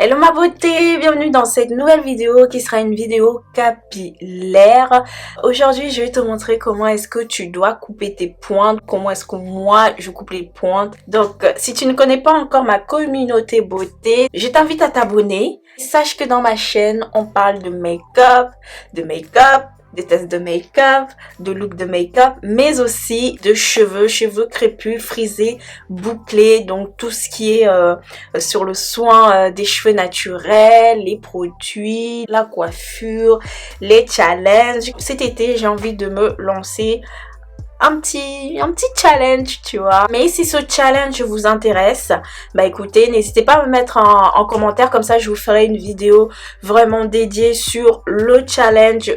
Hello ma beauté, bienvenue dans cette nouvelle vidéo qui sera une vidéo capillaire. Aujourd'hui je vais te montrer comment est-ce que tu dois couper tes pointes, comment est-ce que moi je coupe les pointes. Donc si tu ne connais pas encore ma communauté beauté, je t'invite à t'abonner. Sache que dans ma chaîne on parle de make-up, des tests de make-up, de look de make-up, mais aussi de cheveux crépus, frisés, bouclés, donc tout ce qui est sur le soin des cheveux naturels, les produits, la coiffure, les challenges. Cet été, j'ai envie de me lancer un petit challenge, tu vois. Mais si ce challenge vous intéresse, bah écoutez, n'hésitez pas à me mettre en commentaire, comme ça je vous ferai une vidéo vraiment dédiée sur le challenge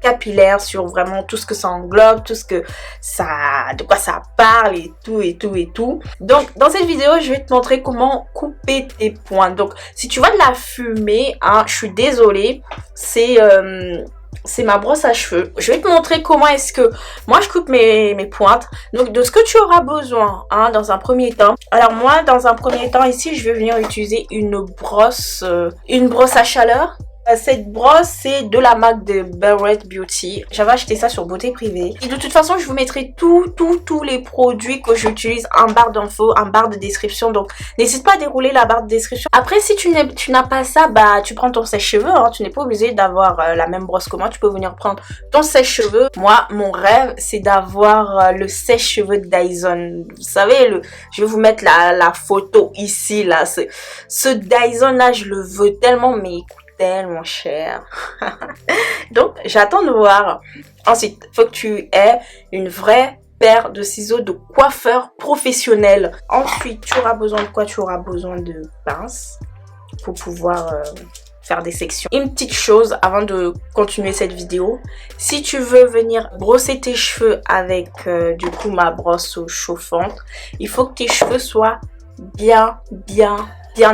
capillaire, sur vraiment tout ce que ça englobe, tout ce que ça, de quoi ça parle et tout. Donc dans cette vidéo, je vais te montrer comment couper tes pointes. Donc si tu vois de la fumée, hein, je suis désolée, c'est ma brosse à cheveux. Je vais te montrer comment est-ce que moi je coupe mes pointes. Donc de ce que tu auras besoin hein, dans un premier temps. Alors moi dans un premier temps ici je vais venir utiliser une brosse à chaleur. Cette brosse c'est de la marque de Barrett Beauty. J'avais acheté ça sur Beauté Privée. Et de toute façon je vous mettrai tous les produits que j'utilise en barre d'infos, en barre de description. Donc n'hésite pas à dérouler la barre de description. Après si tu n'as pas ça, bah tu prends ton sèche-cheveux. Hein. Tu n'es pas obligé d'avoir la même brosse que moi. Tu peux venir prendre ton sèche-cheveux. Moi mon rêve c'est d'avoir le sèche-cheveux Dyson. Vous savez, je vais vous mettre la photo ici là. Ce Dyson là je le veux tellement, mais tellement cher. Donc j'attends de voir. Ensuite il faut que tu aies une vraie paire de ciseaux de coiffeur professionnel. Ensuite tu auras besoin de quoi? Tu auras besoin de pinces pour pouvoir faire des sections. Une petite chose avant de continuer cette vidéo, si tu veux venir brosser tes cheveux avec du coup ma brosse chauffante, il faut que tes cheveux soient bien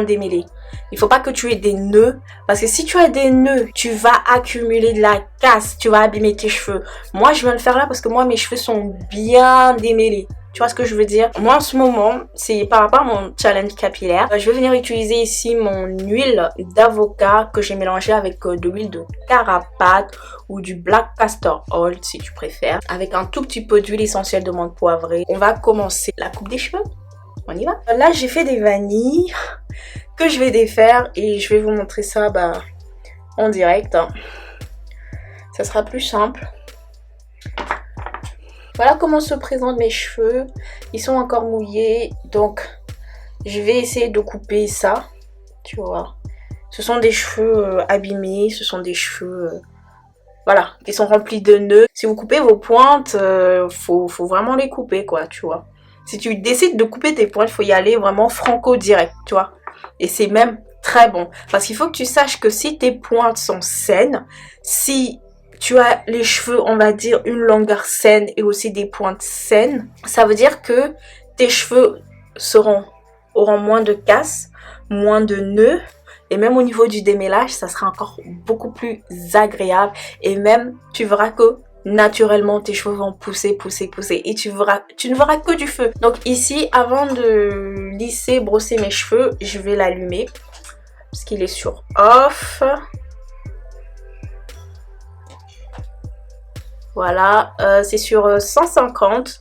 démêlés. Il faut pas que tu aies des nœuds, parce que si tu as des nœuds, tu vas accumuler de la casse, tu vas abîmer tes cheveux. Moi je viens de le faire là parce que moi mes cheveux sont bien démêlés. Tu vois ce que je veux dire? Moi en ce moment, c'est par rapport à mon challenge capillaire, je vais venir utiliser ici mon huile d'avocat que j'ai mélangée avec de l'huile de carapate ou du black castor oil si tu préfères, avec un tout petit peu d'huile essentielle de menthe poivrée. On va commencer la coupe des cheveux. On y va. Là j'ai fait des vanilles que je vais défaire et je vais vous montrer ça en direct. Ça sera plus simple. Voilà comment se présentent mes cheveux. Ils sont encore mouillés, donc je vais essayer de couper ça. Tu vois, ce sont des cheveux abîmés, ce sont des cheveux voilà, qui sont remplis de nœuds. Si vous coupez vos pointes, faut vraiment les couper quoi, tu vois. Si tu décides de couper tes pointes, il faut y aller vraiment franco direct, tu vois. Et c'est même très bon. Parce qu'il faut que tu saches que si tes pointes sont saines, si tu as les cheveux, on va dire, une longueur saine et aussi des pointes saines, ça veut dire que tes cheveux auront moins de casse, moins de nœuds. Et même au niveau du démêlage, ça sera encore beaucoup plus agréable. Et même, tu verras que naturellement tes cheveux vont pousser et tu ne verras que du feu. Donc ici avant de lisser, brosser mes cheveux, je vais l'allumer parce qu'il est sur off. Voilà, c'est sur 150.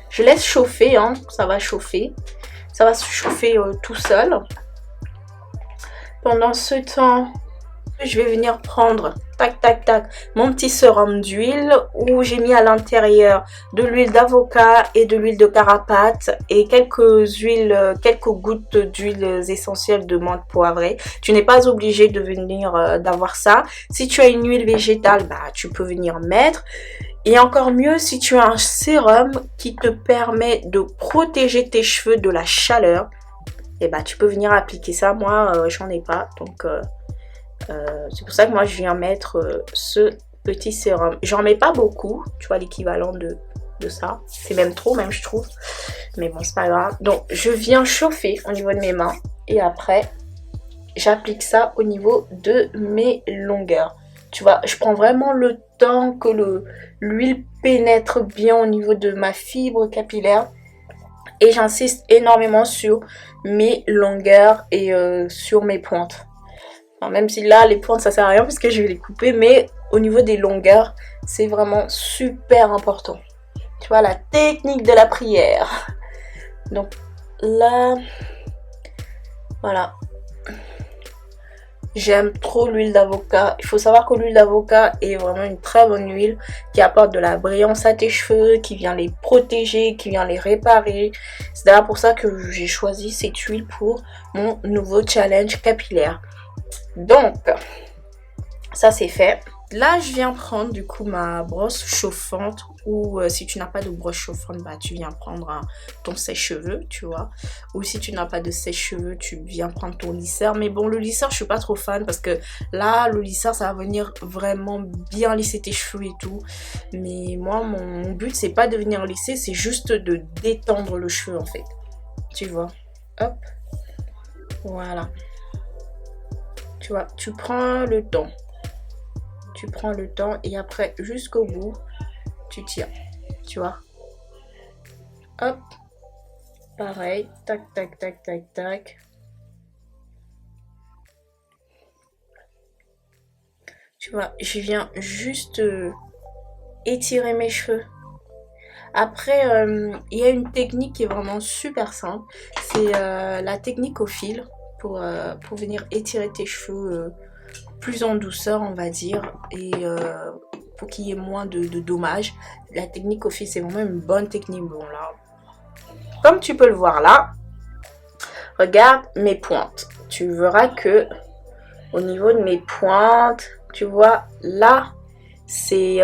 Je laisse chauffer, hein, ça va chauffer tout seul. Pendant ce temps, je vais venir prendre mon petit sérum d'huile où j'ai mis à l'intérieur de l'huile d'avocat et de l'huile de carapate et quelques gouttes d'huile essentielle de menthe poivrée. Tu n'es pas obligé de venir d'avoir ça. Si tu as une huile végétale, tu peux venir mettre. Et encore mieux si tu as un sérum qui te permet de protéger tes cheveux de la chaleur. Et tu peux venir appliquer ça. Moi j'en ai pas, donc c'est pour ça que moi je viens mettre ce petit sérum. J'en mets pas beaucoup, tu vois, l'équivalent de ça. C'est même trop, même je trouve. Mais bon, c'est pas grave. Donc je viens chauffer au niveau de mes mains. Et après, j'applique ça au niveau de mes longueurs. Tu vois, je prends vraiment le temps que l'huile pénètre bien au niveau de ma fibre capillaire. Et j'insiste énormément sur mes longueurs et sur mes pointes. Enfin, même si là, les pointes, ça sert à rien parce que je vais les couper. Mais au niveau des longueurs, c'est vraiment super important. Tu vois, la technique de la prière. Donc là, voilà. J'aime trop l'huile d'avocat. Il faut savoir que l'huile d'avocat est vraiment une très bonne huile qui apporte de la brillance à tes cheveux, qui vient les protéger, qui vient les réparer. C'est d'ailleurs pour ça que j'ai choisi cette huile pour mon nouveau challenge capillaire. Donc, ça c'est fait. Là, je viens prendre du coup ma brosse chauffante ou si tu n'as pas de brosse chauffante, bah tu viens prendre ton sèche-cheveux, tu vois. Ou si tu n'as pas de sèche-cheveux, tu viens prendre ton lisseur. Mais bon, le lisseur, je suis pas trop fan parce que là, le lisseur, ça va venir vraiment bien lisser tes cheveux et tout. Mais moi, mon but, c'est pas de venir lisser, c'est juste de détendre le cheveu en fait. Tu vois. Hop. Voilà. Tu vois, tu prends le temps. Tu prends le temps et après jusqu'au bout tu tires, tu vois. Hop, pareil, tac tac tac tac tac. Tu vois, je viens juste étirer mes cheveux. Après il y a une technique qui est vraiment super simple, c'est la technique au fil pour venir étirer tes cheveux plus en douceur, on va dire, et pour qu'il y ait moins de dommages. La technique au fil, c'est vraiment une bonne technique. Bon là, comme tu peux le voir là, regarde mes pointes. Tu verras que au niveau de mes pointes, tu vois là, c'est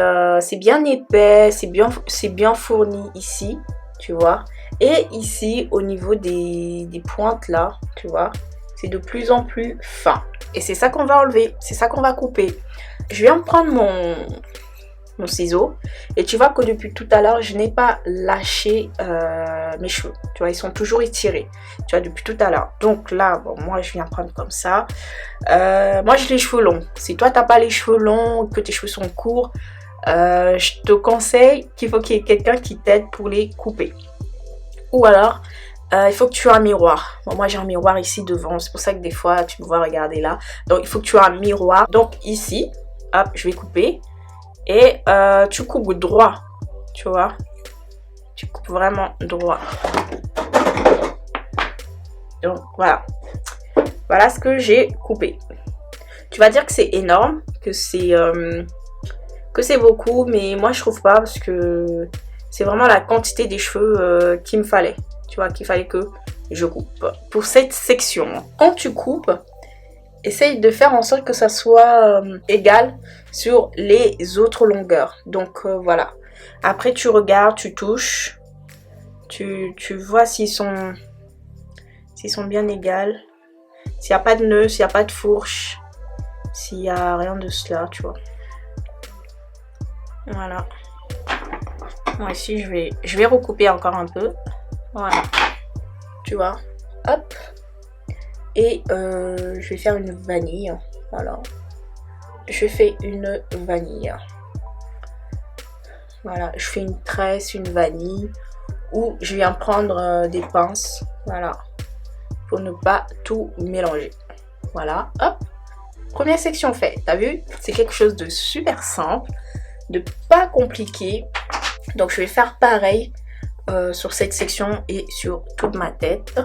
bien épais, c'est bien fourni ici, tu vois. Et ici, au niveau des pointes là, tu vois, c'est de plus en plus fin. Et c'est ça qu'on va enlever, c'est ça qu'on va couper. Je viens prendre mon ciseau et tu vois que depuis tout à l'heure, je n'ai pas lâché mes cheveux. Tu vois, ils sont toujours étirés, tu vois, depuis tout à l'heure. Donc là, bon, moi, je viens prendre comme ça. Moi, j'ai les cheveux longs. Si toi, t'as pas les cheveux longs, que tes cheveux sont courts, je te conseille qu'il faut qu'il y ait quelqu'un qui t'aide pour les couper. Ou alors, il faut que tu aies un miroir. Bon, moi j'ai un miroir ici devant, c'est pour ça que des fois tu me vois regarder là. Donc il faut que tu aies un miroir. Donc ici, hop, je vais couper. Et tu coupes droit, tu vois. Tu coupes vraiment droit. Donc voilà. Voilà ce que j'ai coupé. Tu vas dire que c'est énorme, que c'est beaucoup, mais moi je trouve pas parce que c'est vraiment la quantité des cheveux qu'il me fallait. Tu vois, qu'il fallait que je coupe. Pour cette section, quand tu coupes, essaye de faire en sorte que ça soit égal sur les autres longueurs. Donc voilà. Après, tu regardes, tu touches. Tu vois s'ils sont bien égales. S'il n'y a pas de nœud, s'il n'y a pas de fourche. S'il n'y a rien de cela, tu vois. Voilà. Moi ici, je vais recouper encore un peu. Voilà, tu vois, hop, et je vais faire une vanille, voilà, je fais une vanille, voilà, je fais une tresse, une vanille, ou je viens prendre des pinces, voilà, pour ne pas tout mélanger, voilà, hop, première section faite, t'as vu, c'est quelque chose de super simple, de pas compliqué, donc je vais faire pareil sur cette section et sur toute ma tête.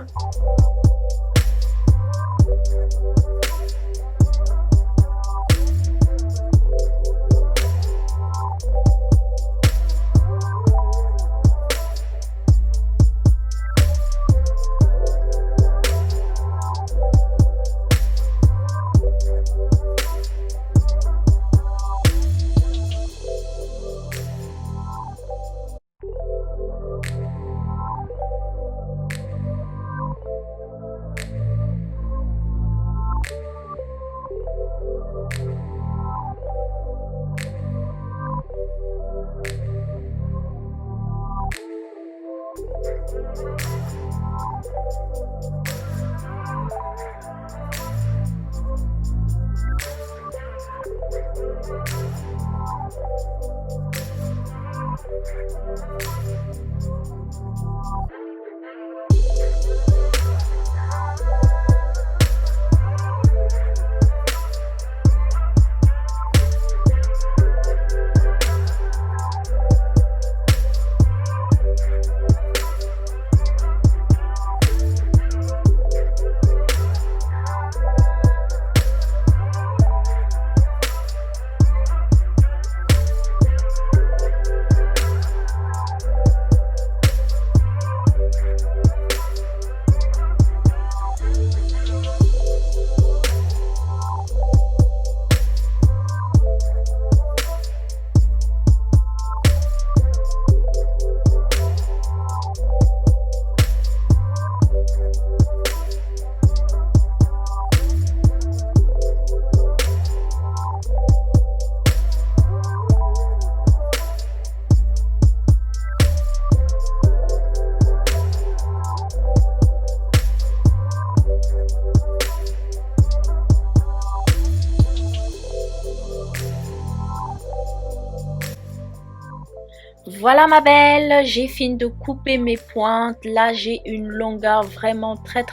Voilà ma belle, j'ai fini de couper mes pointes. Là j'ai une longueur vraiment très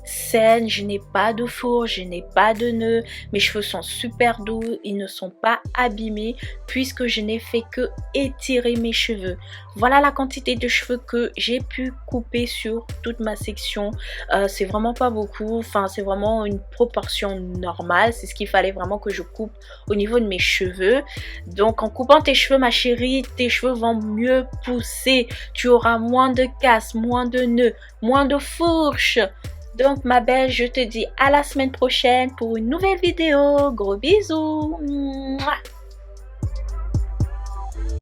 saine. Je n'ai pas de fourche, je n'ai pas de nœud. Mes cheveux sont super doux, ils ne sont pas abîmés puisque je n'ai fait que étirer mes cheveux. Voilà la quantité de cheveux que j'ai pu couper sur toute ma section. C'est vraiment pas beaucoup, enfin c'est vraiment une proportion normale. C'est ce qu'il fallait vraiment que je coupe au niveau de mes cheveux. Donc en coupant tes cheveux ma chérie, tes cheveux vont mieux pousser. Tu auras moins de casse, moins de nœuds, moins de fourches. Donc ma belle, je te dis à la semaine prochaine pour une nouvelle vidéo. Gros bisous. Mouah.